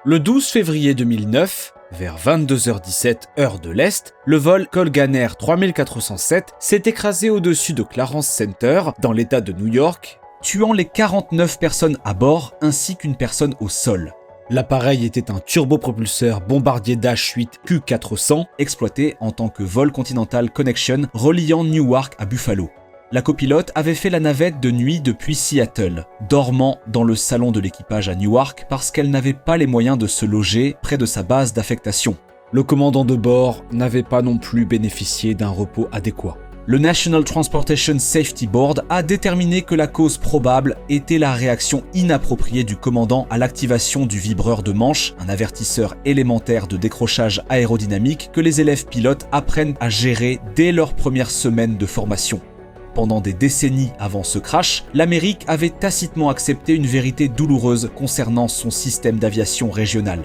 Le 12 février 2009, vers 22h17 heure de l'Est, le vol Colgan 3407 s'est écrasé au-dessus de Clarence Center, dans l'État de New York, tuant les 49 personnes à bord ainsi qu'une personne au sol. L'appareil était un turbopropulseur bombardier Dash 8 Q400 exploité en tant que vol Continental Connection reliant Newark à Buffalo. La copilote avait fait la navette de nuit depuis Seattle, dormant dans le salon de l'équipage à Newark parce qu'elle n'avait pas les moyens de se loger près de sa base d'affectation. Le commandant de bord n'avait pas non plus bénéficié d'un repos adéquat. Le National Transportation Safety Board a déterminé que la cause probable était la réaction inappropriée du commandant à l'activation du vibreur de manche, un avertisseur élémentaire de décrochage aérodynamique que les élèves pilotes apprennent à gérer dès leur première semaine de formation. Pendant des décennies avant ce crash, l'Amérique avait tacitement accepté une vérité douloureuse concernant son système d'aviation régional.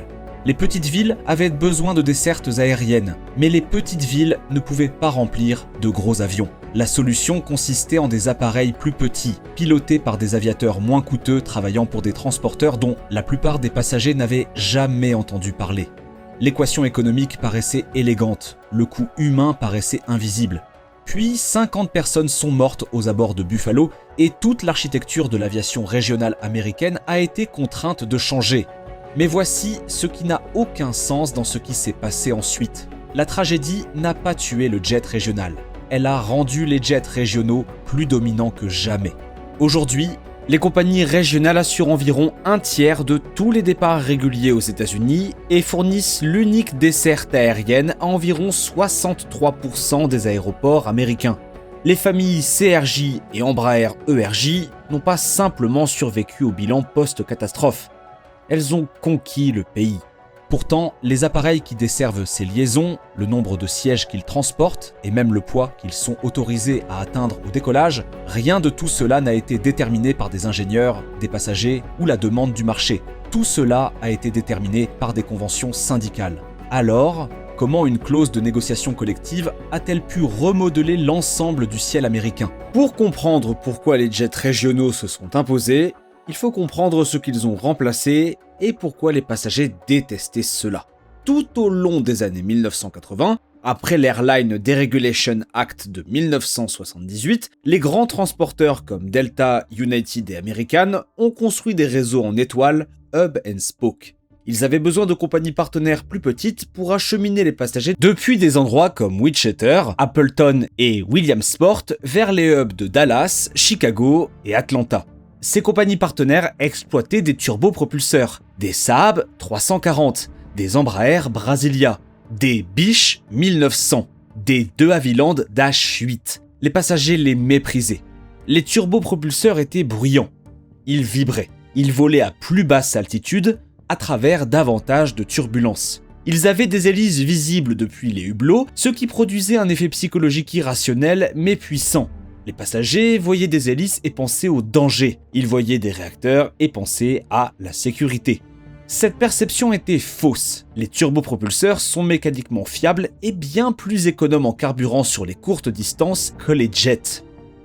Les petites villes avaient besoin de dessertes aériennes, mais les petites villes ne pouvaient pas remplir de gros avions. La solution consistait en des appareils plus petits, pilotés par des aviateurs moins coûteux travaillant pour des transporteurs dont la plupart des passagers n'avaient jamais entendu parler. L'équation économique paraissait élégante, le coût humain paraissait invisible. Puis 50 personnes sont mortes aux abords de Buffalo et toute l'architecture de l'aviation régionale américaine a été contrainte de changer. Mais voici ce qui n'a aucun sens dans ce qui s'est passé ensuite. La tragédie n'a pas tué le jet régional. Elle a rendu les jets régionaux plus dominants que jamais. Aujourd'hui, les compagnies régionales assurent environ un tiers de tous les départs réguliers aux États-Unis et fournissent l'unique desserte aérienne à environ 63% des aéroports américains. Les familles CRJ et Embraer ERJ n'ont pas simplement survécu au bilan post-catastrophe. Elles ont conquis le pays. Pourtant, les appareils qui desservent ces liaisons, le nombre de sièges qu'ils transportent et même le poids qu'ils sont autorisés à atteindre au décollage, rien de tout cela n'a été déterminé par des ingénieurs, des passagers ou la demande du marché. Tout cela a été déterminé par des conventions syndicales. Alors, comment une clause de négociation collective a-t-elle pu remodeler l'ensemble du ciel américain ? Pour comprendre pourquoi les jets régionaux se sont imposés, il faut comprendre ce qu'ils ont remplacé et pourquoi les passagers détestaient cela. Tout au long des années 1980, après l'Airline Deregulation Act de 1978, les grands transporteurs comme Delta, United et American ont construit des réseaux en étoile, hub and spoke. Ils avaient besoin de compagnies partenaires plus petites pour acheminer les passagers depuis des endroits comme Wichita, Appleton et Williamsport vers les hubs de Dallas, Chicago et Atlanta. Ces compagnies partenaires exploitaient des turbopropulseurs, des Saab 340, des Embraer Brasilia, des Biche 1900, des De Havilland Dash 8. Les passagers les méprisaient. Les turbopropulseurs étaient bruyants. Ils vibraient. Ils volaient à plus basse altitude, à travers davantage de turbulences. Ils avaient des hélices visibles depuis les hublots, ce qui produisait un effet psychologique irrationnel mais puissant. Les passagers voyaient des hélices et pensaient au danger. Ils voyaient des réacteurs et pensaient à la sécurité. Cette perception était fausse. Les turbopropulseurs sont mécaniquement fiables et bien plus économes en carburant sur les courtes distances que les jets.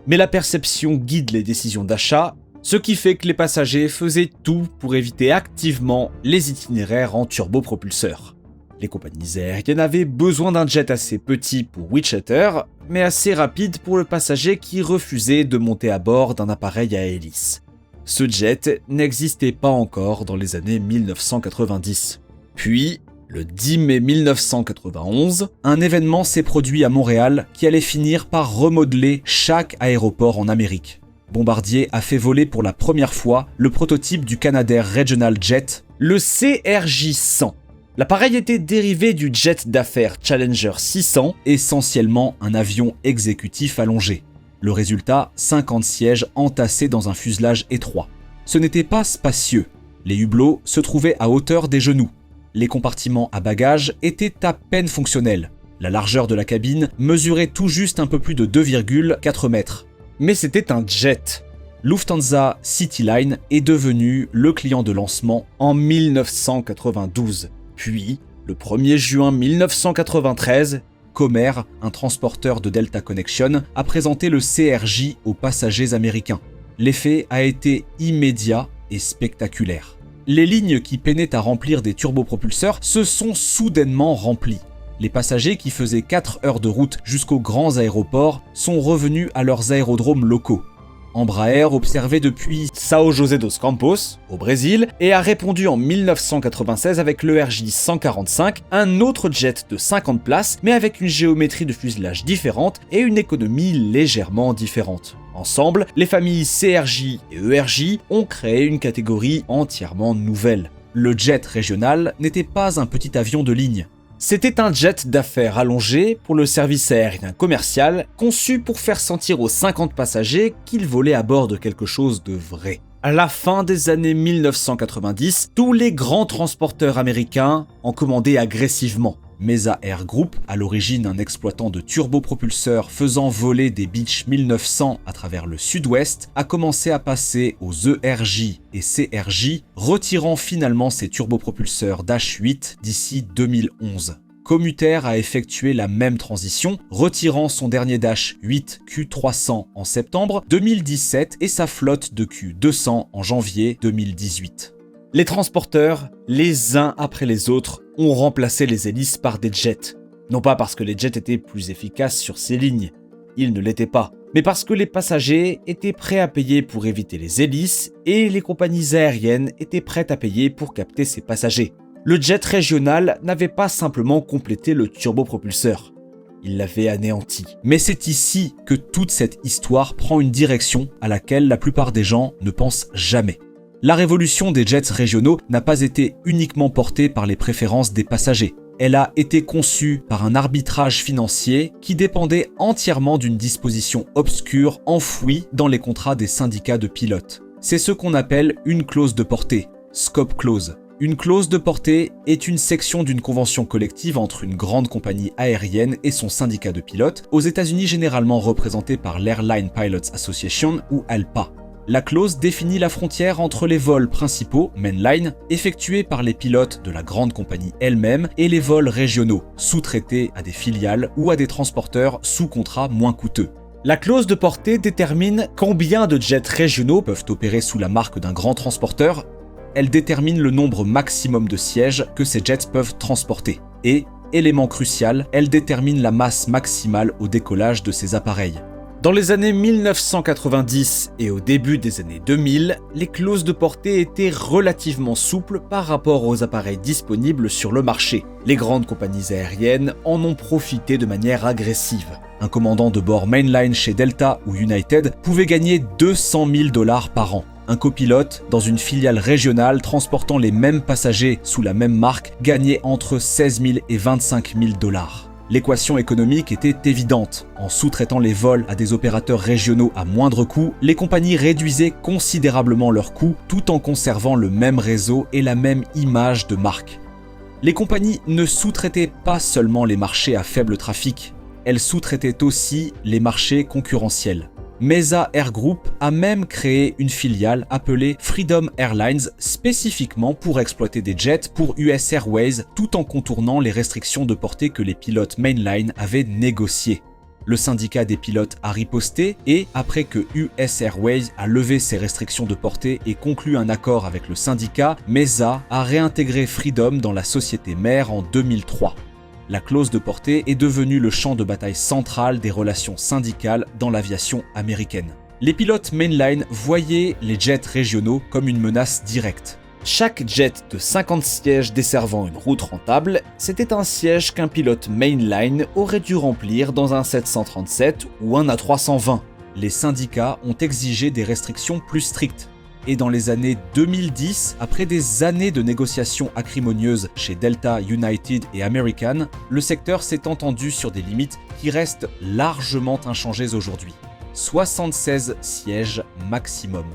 Mais la perception guide les décisions d'achat, ce qui fait que les passagers faisaient tout pour éviter activement les itinéraires en turbopropulseurs. Les compagnies aériennes avaient besoin d'un jet assez petit pour Wichita, mais assez rapide pour le passager qui refusait de monter à bord d'un appareil à hélice. Ce jet n'existait pas encore dans les années 1990. Puis, le 10 mai 1991, un événement s'est produit à Montréal qui allait finir par remodeler chaque aéroport en Amérique. Bombardier a fait voler pour la première fois le prototype du Canadair Regional Jet, le CRJ-100. L'appareil était dérivé du jet d'affaires Challenger 600, essentiellement un avion exécutif allongé. Le résultat, 50 sièges entassés dans un fuselage étroit. Ce n'était pas spacieux. Les hublots se trouvaient à hauteur des genoux. Les compartiments à bagages étaient à peine fonctionnels. La largeur de la cabine mesurait tout juste un peu plus de 2,4 mètres. Mais c'était un jet. Lufthansa CityLine est devenu le client de lancement en 1992. Puis, le 1er juin 1993, Comer, un transporteur de Delta Connection, a présenté le CRJ aux passagers américains. L'effet a été immédiat et spectaculaire. Les lignes qui peinaient à remplir des turbopropulseurs se sont soudainement remplies. Les passagers qui faisaient 4 heures de route jusqu'aux grands aéroports sont revenus à leurs aérodromes locaux. Embraer observait depuis São José dos Campos, au Brésil, et a répondu en 1996 avec l'ERJ 145, un autre jet de 50 places, mais avec une géométrie de fuselage différente et une économie légèrement différente. Ensemble, les familles CRJ et ERJ ont créé une catégorie entièrement nouvelle. Le jet régional n'était pas un petit avion de ligne. C'était un jet d'affaires allongé pour le service aérien commercial, conçu pour faire sentir aux 50 passagers qu'ils volaient à bord de quelque chose de vrai. À la fin des années 1990, tous les grands transporteurs américains en commandaient agressivement. Mesa Air Group, à l'origine un exploitant de turbopropulseurs faisant voler des Beech 1900 à travers le sud-ouest, a commencé à passer aux ERJ et CRJ, retirant finalement ses turbopropulseurs Dash 8 d'ici 2011. Commuter a effectué la même transition, retirant son dernier Dash 8 Q300 en septembre 2017 et sa flotte de Q200 en janvier 2018. Les transporteurs, les uns après les autres, ont remplacé les hélices par des jets. Non pas parce que les jets étaient plus efficaces sur ces lignes, ils ne l'étaient pas, mais parce que les passagers étaient prêts à payer pour éviter les hélices et les compagnies aériennes étaient prêtes à payer pour capter ces passagers. Le jet régional n'avait pas simplement complété le turbopropulseur, il l'avait anéanti. Mais c'est ici que toute cette histoire prend une direction à laquelle la plupart des gens ne pensent jamais. La révolution des jets régionaux n'a pas été uniquement portée par les préférences des passagers. Elle a été conçue par un arbitrage financier qui dépendait entièrement d'une disposition obscure enfouie dans les contrats des syndicats de pilotes. C'est ce qu'on appelle une clause de portée, scope clause. Une clause de portée est une section d'une convention collective entre une grande compagnie aérienne et son syndicat de pilotes, aux États-Unis généralement représenté par l'Airline Pilots Association ou ALPA. La clause définit la frontière entre les vols principaux, mainline, effectués par les pilotes de la grande compagnie elle-même et les vols régionaux, sous-traités à des filiales ou à des transporteurs sous contrat moins coûteux. La clause de portée détermine combien de jets régionaux peuvent opérer sous la marque d'un grand transporteur. Elle détermine le nombre maximum de sièges que ces jets peuvent transporter. Et, élément crucial, elle détermine la masse maximale au décollage de ces appareils. Dans les années 1990 et au début des années 2000, les clauses de portée étaient relativement souples par rapport aux appareils disponibles sur le marché. Les grandes compagnies aériennes en ont profité de manière agressive. Un commandant de bord mainline chez Delta ou United pouvait gagner $200 000 par an. Un copilote, dans une filiale régionale transportant les mêmes passagers sous la même marque, gagnait entre $16 000 et $25 000. L'équation économique était évidente. En sous-traitant les vols à des opérateurs régionaux à moindre coût, les compagnies réduisaient considérablement leurs coûts tout en conservant le même réseau et la même image de marque. Les compagnies ne sous-traitaient pas seulement les marchés à faible trafic, elles sous-traitaient aussi les marchés concurrentiels. Mesa Air Group a même créé une filiale appelée Freedom Airlines spécifiquement pour exploiter des jets pour US Airways tout en contournant les restrictions de portée que les pilotes mainline avaient négociées. Le syndicat des pilotes a riposté et, après que US Airways a levé ses restrictions de portée et conclu un accord avec le syndicat, Mesa a réintégré Freedom dans la société mère en 2003. La clause de portée est devenue le champ de bataille central des relations syndicales dans l'aviation américaine. Les pilotes mainline voyaient les jets régionaux comme une menace directe. Chaque jet de 50 sièges desservant une route rentable, c'était un siège qu'un pilote mainline aurait dû remplir dans un 737 ou un A320. Les syndicats ont exigé des restrictions plus strictes. Et dans les années 2010, après des années de négociations acrimonieuses chez Delta, United et American, le secteur s'est entendu sur des limites qui restent largement inchangées aujourd'hui. 76 sièges maximum,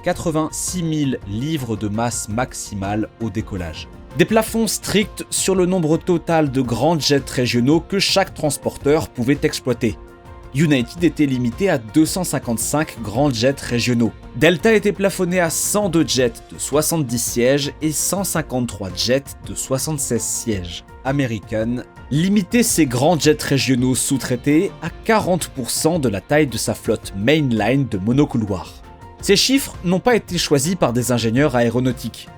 86 000 livres de masse maximale au décollage. Des plafonds stricts sur le nombre total de grands jets régionaux que chaque transporteur pouvait exploiter. United était limité à 255 grands jets régionaux. Delta était plafonné à 102 jets de 70 sièges et 153 jets de 76 sièges. American limitait ses grands jets régionaux sous-traités à 40% de la taille de sa flotte mainline de monocouloirs. Ces chiffres n'ont pas été choisis par des ingénieurs aéronautiques.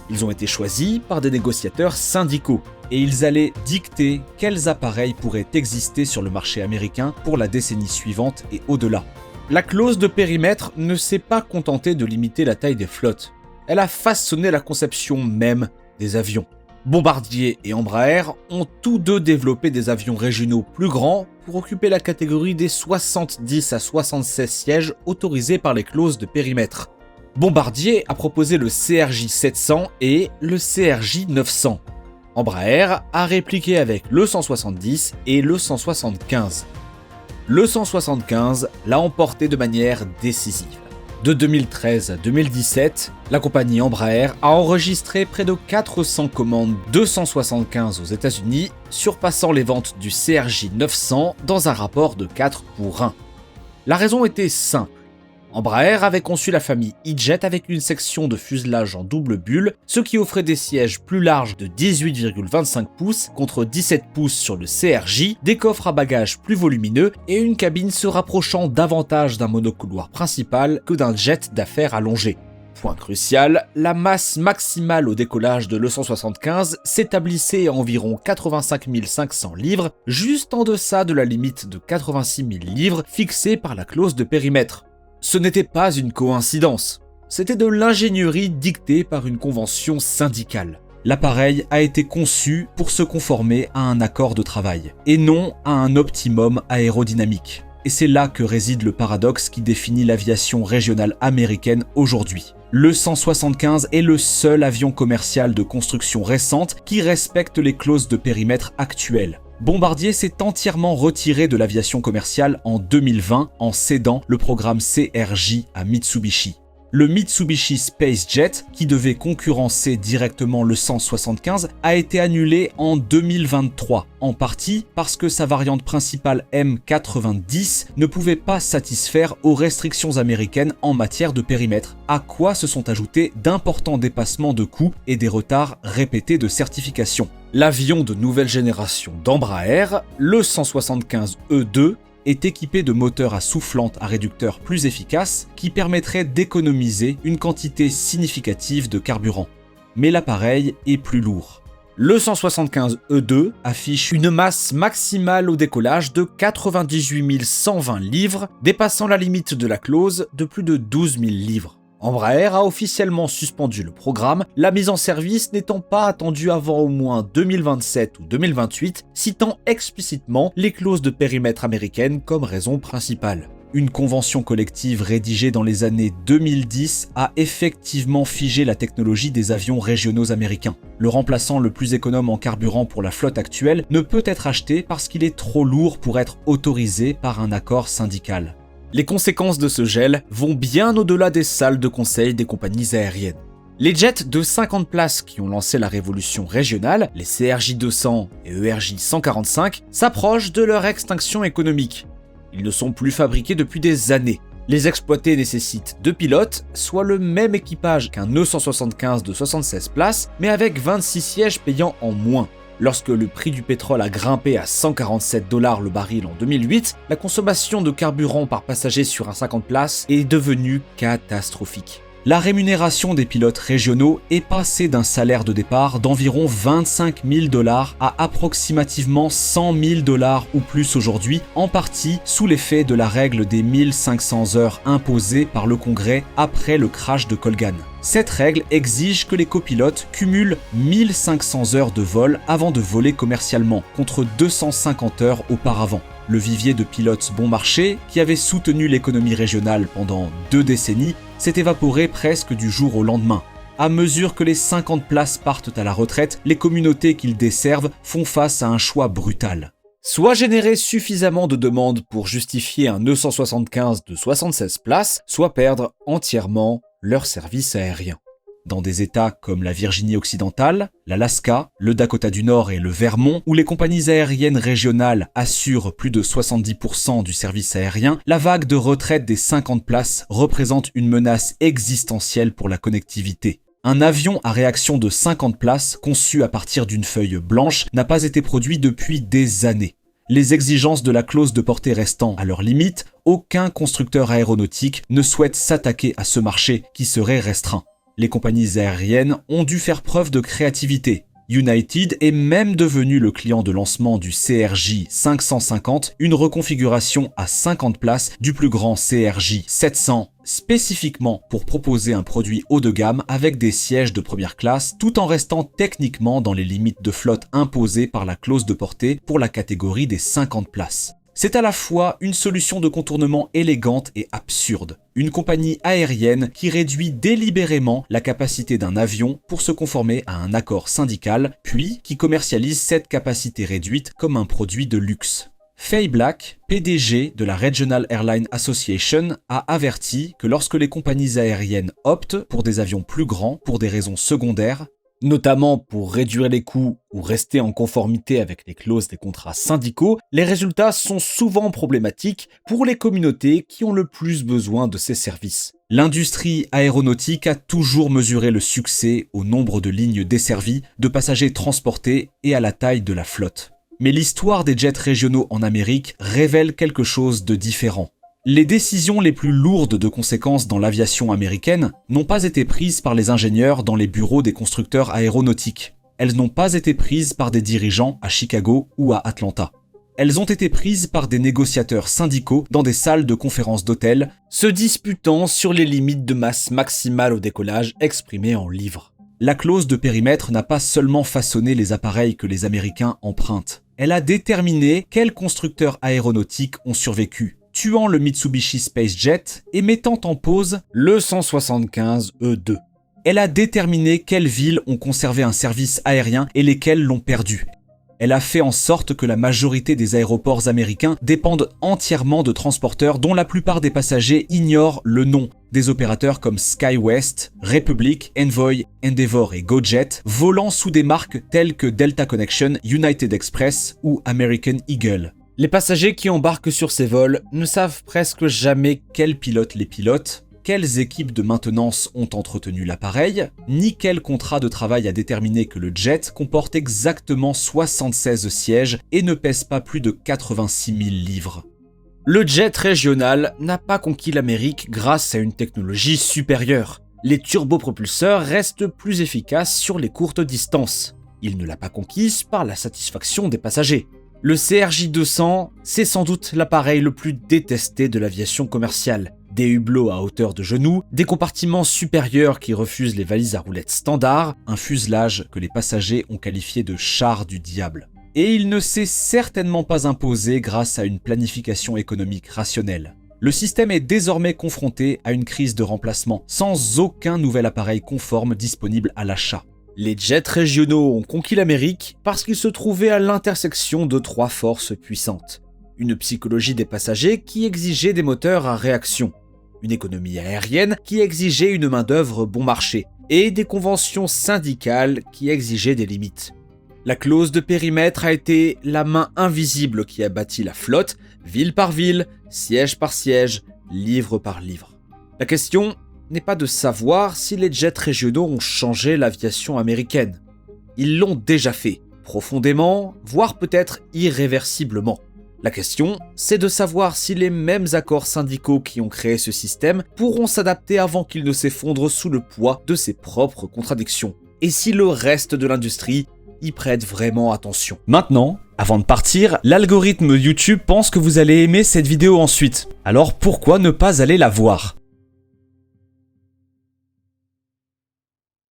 Ils ont été choisis par des négociateurs syndicaux et ils allaient dicter quels appareils pourraient exister sur le marché américain pour la décennie suivante et au-delà. La clause de périmètre ne s'est pas contentée de limiter la taille des flottes. Elle a façonné la conception même des avions. Bombardier et Embraer ont tous deux développé des avions régionaux plus grands pour occuper la catégorie des 70 à 76 sièges autorisés par les clauses de périmètre. Bombardier a proposé le CRJ 700 et le CRJ 900. Embraer a répliqué avec le 170 et le 175. Le 175 l'a emporté de manière décisive. De 2013 à 2017, la compagnie Embraer a enregistré près de 400 commandes 275 aux États-Unis, surpassant les ventes du CRJ 900 dans un rapport de 4 pour 1. La raison était simple. Embraer avait conçu la famille E-Jet avec une section de fuselage en double bulle, ce qui offrait des sièges plus larges de 18,25 pouces contre 17 pouces sur le CRJ, des coffres à bagages plus volumineux et une cabine se rapprochant davantage d'un monocouloir principal que d'un jet d'affaires allongé. Point crucial, la masse maximale au décollage de l'E-175 s'établissait à environ 85 500 livres, juste en deçà de la limite de 86 000 livres fixée par la clause de périmètre. Ce n'était pas une coïncidence, c'était de l'ingénierie dictée par une convention syndicale. L'appareil a été conçu pour se conformer à un accord de travail, et non à un optimum aérodynamique. Et c'est là que réside le paradoxe qui définit l'aviation régionale américaine aujourd'hui. Le 175 est le seul avion commercial de construction récente qui respecte les clauses de périmètre actuelles. Bombardier s'est entièrement retiré de l'aviation commerciale en 2020 en cédant le programme CRJ à Mitsubishi. Le Mitsubishi SpaceJet, qui devait concurrencer directement le 175, a été annulé en 2023, en partie parce que sa variante principale M90 ne pouvait pas satisfaire aux restrictions américaines en matière de périmètre, à quoi se sont ajoutés d'importants dépassements de coûts et des retards répétés de certification. L'avion de nouvelle génération d'Embraer, le 175E2, est équipé de moteurs à soufflante à réducteur plus efficaces qui permettraient d'économiser une quantité significative de carburant. Mais l'appareil est plus lourd. Le 175E2 affiche une masse maximale au décollage de 98 120 livres, dépassant la limite de la clause de plus de 12 000 livres. Embraer a officiellement suspendu le programme, la mise en service n'étant pas attendue avant au moins 2027 ou 2028, citant explicitement les clauses de périmètre américaines comme raison principale. Une convention collective rédigée dans les années 2010 a effectivement figé la technologie des avions régionaux américains. Le remplaçant le plus économe en carburant pour la flotte actuelle ne peut être acheté parce qu'il est trop lourd pour être autorisé par un accord syndical. Les conséquences de ce gel vont bien au-delà des salles de conseil des compagnies aériennes. Les jets de 50 places qui ont lancé la révolution régionale, les CRJ 200 et ERJ 145, s'approchent de leur extinction économique. Ils ne sont plus fabriqués depuis des années. Les exploiter nécessitent 2 pilotes, soit le même équipage qu'un E175 de 76 places, mais avec 26 sièges payant en moins. Lorsque le prix du pétrole a grimpé à 147 $ le baril en 2008, la consommation de carburant par passager sur un 50 places est devenue catastrophique. La rémunération des pilotes régionaux est passée d'un salaire de départ d'environ 25 000 $ à approximativement 100 000 $ ou plus aujourd'hui, en partie sous l'effet de la règle des 1500 heures imposée par le Congrès après le crash de Colgan. Cette règle exige que les copilotes cumulent 1500 heures de vol avant de voler commercialement, contre 250 heures auparavant. Le vivier de pilotes bon marché, qui avait soutenu l'économie régionale pendant 2 décennies, s'est évaporé presque du jour au lendemain. À mesure que les 50 places partent à la retraite, les communautés qu'ils desservent font face à un choix brutal. Soit générer suffisamment de demandes pour justifier un E175 de 76 places, soit perdre entièrement leur service aérien. Dans des États comme la Virginie occidentale, l'Alaska, le Dakota du Nord et le Vermont, où les compagnies aériennes régionales assurent plus de 70% du service aérien, la vague de retraite des 50 places représente une menace existentielle pour la connectivité. Un avion à réaction de 50 places, conçu à partir d'une feuille blanche, n'a pas été produit depuis des années. Les exigences de la clause de portée restant à leur limite, aucun constructeur aéronautique ne souhaite s'attaquer à ce marché qui serait restreint. Les compagnies aériennes ont dû faire preuve de créativité. United est même devenu le client de lancement du CRJ 550, une reconfiguration à 50 places du plus grand CRJ 700, spécifiquement pour proposer un produit haut de gamme avec des sièges de première classe, tout en restant techniquement dans les limites de flotte imposées par la clause de portée pour la catégorie des 50 places. C'est à la fois une solution de contournement élégante et absurde. Une compagnie aérienne qui réduit délibérément la capacité d'un avion pour se conformer à un accord syndical, puis qui commercialise cette capacité réduite comme un produit de luxe. Fay Black, PDG de la Regional Airline Association, a averti que lorsque les compagnies aériennes optent pour des avions plus grands pour des raisons secondaires, notamment pour réduire les coûts ou rester en conformité avec les clauses des contrats syndicaux, les résultats sont souvent problématiques pour les communautés qui ont le plus besoin de ces services. L'industrie aéronautique a toujours mesuré le succès au nombre de lignes desservies, de passagers transportés et à la taille de la flotte. Mais l'histoire des jets régionaux en Amérique révèle quelque chose de différent. Les décisions les plus lourdes de conséquences dans l'aviation américaine n'ont pas été prises par les ingénieurs dans les bureaux des constructeurs aéronautiques. Elles n'ont pas été prises par des dirigeants à Chicago ou à Atlanta. Elles ont été prises par des négociateurs syndicaux dans des salles de conférences d'hôtels, se disputant sur les limites de masse maximale au décollage exprimées en livres. La clause de périmètre n'a pas seulement façonné les appareils que les Américains empruntent. Elle a déterminé quels constructeurs aéronautiques ont survécu, tuant le Mitsubishi SpaceJet et mettant en pause le 175E2. Elle a déterminé quelles villes ont conservé un service aérien et lesquelles l'ont perdu. Elle a fait en sorte que la majorité des aéroports américains dépendent entièrement de transporteurs dont la plupart des passagers ignorent le nom. Des opérateurs comme SkyWest, Republic, Envoy, Endeavour et GoJet, volant sous des marques telles que Delta Connection, United Express ou American Eagle. Les passagers qui embarquent sur ces vols ne savent presque jamais quel pilote les pilote, quelles équipes de maintenance ont entretenu l'appareil, ni quel contrat de travail a déterminé que le jet comporte exactement 76 sièges et ne pèse pas plus de 86 000 livres. Le jet régional n'a pas conquis l'Amérique grâce à une technologie supérieure. Les turbopropulseurs restent plus efficaces sur les courtes distances. Il ne l'a pas conquise par la satisfaction des passagers. Le CRJ 200, c'est sans doute l'appareil le plus détesté de l'aviation commerciale. Des hublots à hauteur de genoux, des compartiments supérieurs qui refusent les valises à roulettes standard, un fuselage que les passagers ont qualifié de char du diable. Et il ne s'est certainement pas imposé grâce à une planification économique rationnelle. Le système est désormais confronté à une crise de remplacement, sans aucun nouvel appareil conforme disponible à l'achat. Les jets régionaux ont conquis l'Amérique parce qu'ils se trouvaient à l'intersection de trois forces puissantes. Une psychologie des passagers qui exigeait des moteurs à réaction, une économie aérienne qui exigeait une main-d'œuvre bon marché, et des conventions syndicales qui exigeaient des limites. La clause de périmètre a été la main invisible qui a bâti la flotte, ville par ville, siège par siège, livre par livre. La question n'est pas de savoir si les jets régionaux ont changé l'aviation américaine. Ils l'ont déjà fait, profondément, voire peut-être irréversiblement. La question, c'est de savoir si les mêmes accords syndicaux qui ont créé ce système pourront s'adapter avant qu'il ne s'effondre sous le poids de ses propres contradictions. Et si le reste de l'industrie y prête vraiment attention. Maintenant, avant de partir, l'algorithme YouTube pense que vous allez aimer cette vidéo ensuite. Alors pourquoi ne pas aller la voir ?